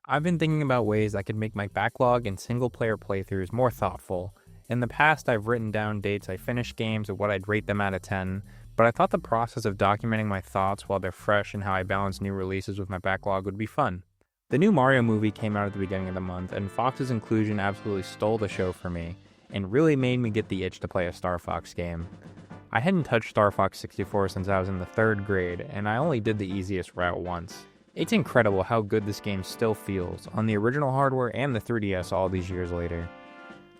I've been thinking about ways I could make my backlog and single-player playthroughs more thoughtful. In the past, I've written down dates I finished games and what I'd rate them out of 10, but I thought the process of documenting my thoughts while they're fresh and how I balance new releases with my backlog would be fun. The new Mario movie came out at the beginning of the month, and Fox's inclusion absolutely stole the show for me, and really made me get the itch to play a StarFox game. I hadn't touched StarFox 64 since I was in the 3rd grade, and I only did the easiest route once. It's incredible how good this game still feels, on the original hardware and the 3DS all these years later.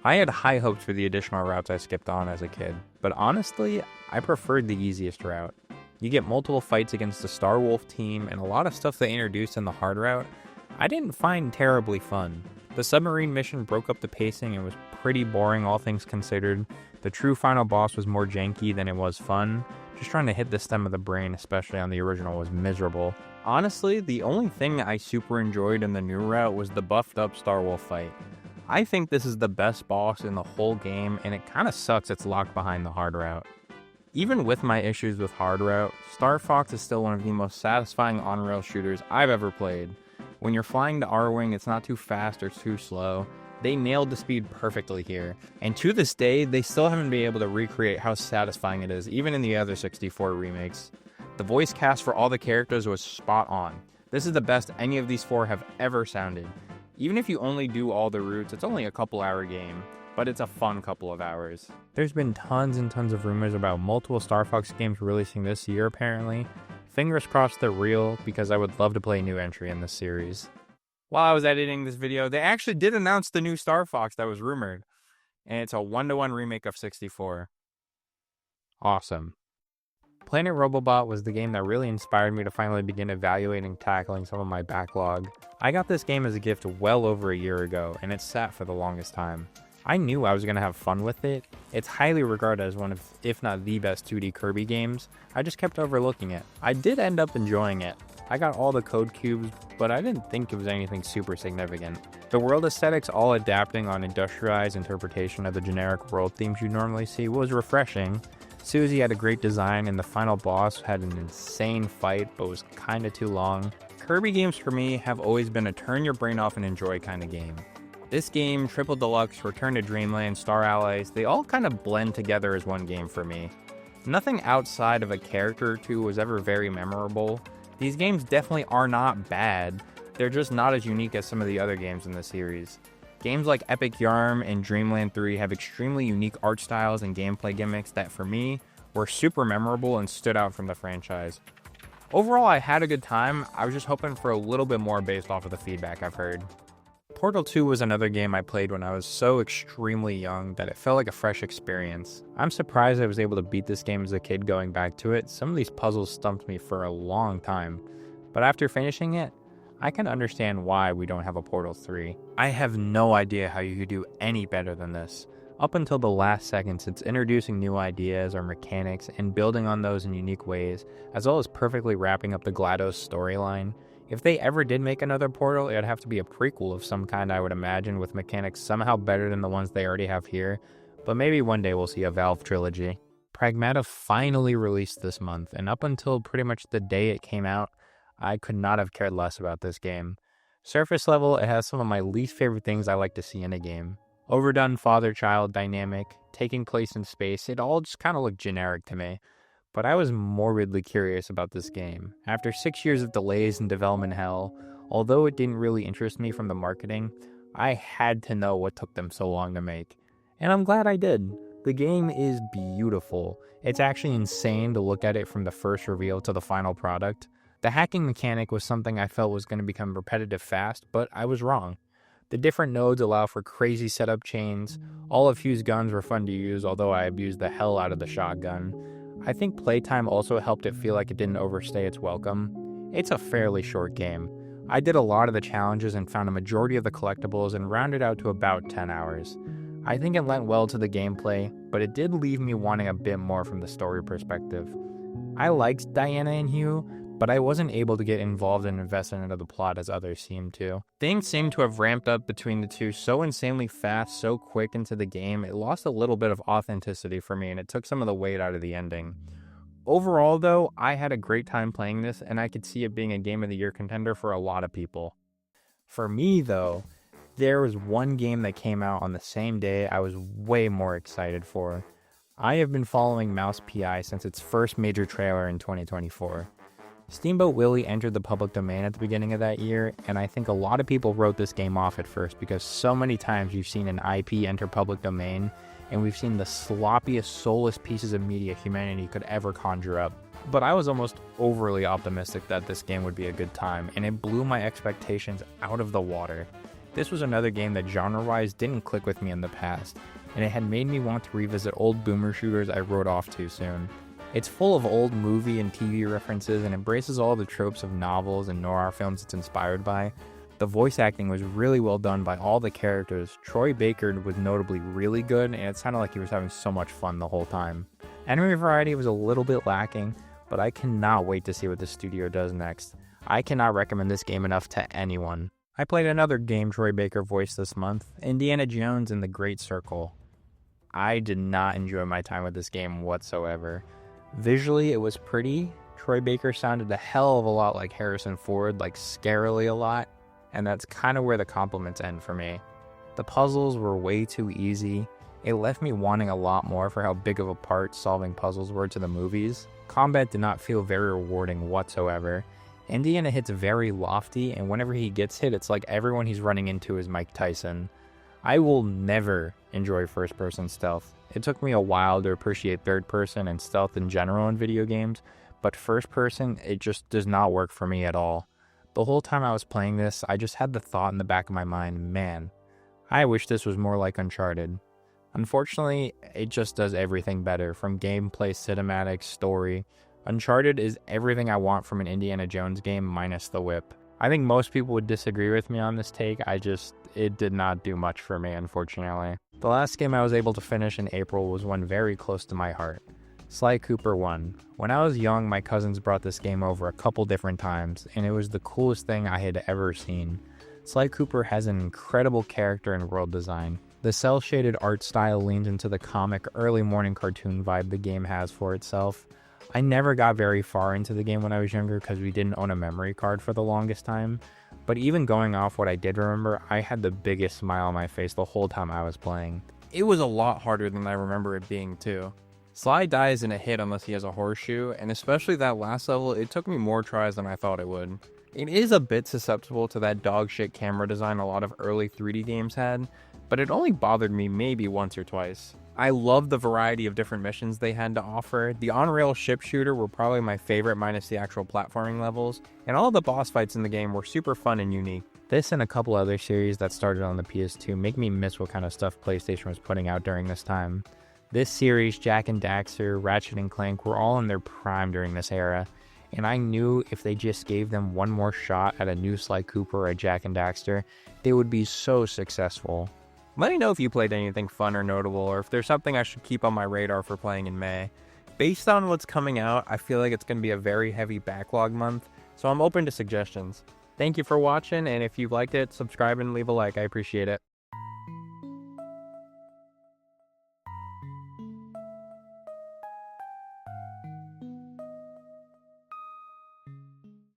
I had high hopes for the additional routes I skipped on as a kid, but honestly, I preferred the easiest route. You get multiple fights against the Star Wolf team, and a lot of stuff they introduced in the hard route I didn't find terribly fun. The submarine mission broke up the pacing and was pretty boring all things considered. The true final boss was more janky than it was fun. Just trying to hit the stem of the brain, especially on the original, was miserable. Honestly, the only thing I super enjoyed in the new route was the buffed up Star Wolf fight. I think this is the best boss in the whole game, and it kinda sucks it's locked behind the hard route. Even with my issues with hard route, StarFox is still one of the most satisfying on-rail shooters I've ever played. When you're flying the R-Wing, it's not too fast or too slow. They nailed the speed perfectly here, and to this day, they still haven't been able to recreate how satisfying it is, even in the other 64 remakes. The voice cast for all the characters was spot on. This is the best any of these 4 have ever sounded. Even if you only do all the routes, it's only a couple-hour game, but it's a fun couple of hours. There's been tons and tons of rumors about multiple StarFox games releasing this year, apparently. Fingers crossed they're real, because I would love to play a new entry in this series. While I was editing this video, they actually did announce the new StarFox that was rumored, and it's a 1-to-1 remake of 64. Awesome. Planet Robobot was the game that really inspired me to finally begin evaluating and tackling some of my backlog. I got this game as a gift well over a year ago, and it sat for the longest time. I knew I was going to have fun with it. It's highly regarded as one of, if not the best 2D Kirby games. I just kept overlooking it. I did end up enjoying it. I got all the code cubes, but I didn't think it was anything super significant. The world aesthetics all adapting on industrialized interpretation of the generic world themes you normally see was refreshing. Susie had a great design, and the final boss had an insane fight, but was kinda too long. Kirby games for me have always been a turn your brain off and enjoy kind of game. This game, Triple Deluxe, Return to Dreamland, Star Allies, they all kind of blend together as one game for me. Nothing outside of a character or two was ever very memorable. These games definitely are not bad, they're just not as unique as some of the other games in the series. Games like Epic Yarn and Dreamland 3 have extremely unique art styles and gameplay gimmicks that, for me, were super memorable and stood out from the franchise. Overall, I had a good time. I was just hoping for a little bit more based off of the feedback I've heard. Portal 2 was another game I played when I was so extremely young that it felt like a fresh experience. I'm surprised I was able to beat this game as a kid going back to it. Some of these puzzles stumped me for a long time, but after finishing it, I can understand why we don't have a Portal 3. I have no idea how you could do any better than this. Up until the last seconds, it's introducing new ideas or mechanics and building on those in unique ways, as well as perfectly wrapping up the GLaDOS storyline. If they ever did make another Portal, it'd have to be a prequel of some kind, I would imagine, with mechanics somehow better than the ones they already have here, but maybe one day we'll see a Valve trilogy. Pragmata finally released this month, and up until pretty much the day it came out, I could not have cared less about this game. Surface level, it has some of my least favorite things I like to see in a game. Overdone father-child dynamic, taking place in space, it all just kind of looked generic to me. But I was morbidly curious about this game. After 6 years of delays and development hell, although it didn't really interest me from the marketing, I had to know what took them so long to make. And I'm glad I did. The game is beautiful. It's actually insane to look at it from the first reveal to the final product. The hacking mechanic was something I felt was going to become repetitive fast, but I was wrong. The different nodes allow for crazy setup chains. All of Hugh's guns were fun to use, although I abused the hell out of the shotgun. I think playtime also helped it feel like it didn't overstay its welcome. It's a fairly short game. I did a lot of the challenges and found a majority of the collectibles and rounded out to about 10 hours. I think it lent well to the gameplay, but it did leave me wanting a bit more from the story perspective. I liked Diana and Hugh, but I wasn't able to get involved and invested into the plot as others seemed to. Things seemed to have ramped up between the two so insanely fast, so quick into the game, it lost a little bit of authenticity for me and it took some of the weight out of the ending. Overall though, I had a great time playing this and I could see it being a Game of the Year contender for a lot of people. For me, though, there was one game that came out on the same day I was way more excited for. I have been following Mouse PI since its first major trailer in 2024. Steamboat Willie entered the public domain at the beginning of that year, and I think a lot of people wrote this game off at first because so many times you've seen an IP enter public domain, and we've seen the sloppiest, soulless pieces of media humanity could ever conjure up. But I was almost overly optimistic that this game would be a good time, and it blew my expectations out of the water. This was another game that genre-wise didn't click with me in the past, and it had made me want to revisit old boomer shooters I wrote off too soon. It's full of old movie and TV references and embraces all the tropes of novels and noir films it's inspired by. The voice acting was really well done by all the characters. Troy Baker was notably really good, and it sounded like he was having so much fun the whole time. Enemy variety was a little bit lacking, but I cannot wait to see what the studio does next. I cannot recommend this game enough to anyone. I played another game Troy Baker voiced this month, Indiana Jones and the Great Circle. I did not enjoy my time with this game whatsoever. Visually, it was pretty. Troy Baker sounded a hell of a lot like Harrison Ford, like scarily a lot, and that's kind of where the compliments end for me. The puzzles were way too easy. It left me wanting a lot more for how big of a part solving puzzles were to the movies. Combat did not feel very rewarding whatsoever. Indiana hits very lofty, and whenever he gets hit, it's like everyone he's running into is Mike Tyson. I will never enjoy first-person stealth. It took me a while to appreciate third-person and stealth in general in video games, but first-person, it just does not work for me at all. The whole time I was playing this, I just had the thought in the back of my mind, man, I wish this was more like Uncharted. Unfortunately, it just does everything better, from gameplay, cinematics, story. Uncharted is everything I want from an Indiana Jones game minus the whip. I think most people would disagree with me on this take, it did not do much for me, unfortunately. The last game I was able to finish in April was one very close to my heart. Sly Cooper 1. When I was young, my cousins brought this game over a couple different times, and it was the coolest thing I had ever seen. Sly Cooper has an incredible character and world design. The cel-shaded art style leans into the comic early morning cartoon vibe the game has for itself. I never got very far into the game when I was younger because we didn't own a memory card for the longest time, but even going off what I did remember, I had the biggest smile on my face the whole time I was playing. It was a lot harder than I remember it being too. Sly dies in a hit unless he has a horseshoe, and especially that last level, it took me more tries than I thought it would. It is a bit susceptible to that dog shit camera design a lot of early 3D games had, but it only bothered me maybe once or twice. I love the variety of different missions they had to offer. The on-rail ship shooter were probably my favorite minus the actual platforming levels, and all the boss fights in the game were super fun and unique. This and a couple other series that started on the PS2 make me miss what kind of stuff PlayStation was putting out during this time. This series, Jak and Daxter, Ratchet and Clank were all in their prime during this era, and I knew if they just gave them one more shot at a new Sly Cooper or a Jak and Daxter, they would be so successful. Let me know if you played anything fun or notable, or if there's something I should keep on my radar for playing in May. Based on what's coming out, I feel like it's going to be a very heavy backlog month, so I'm open to suggestions. Thank you for watching, and if you liked it, subscribe and leave a like. I appreciate it.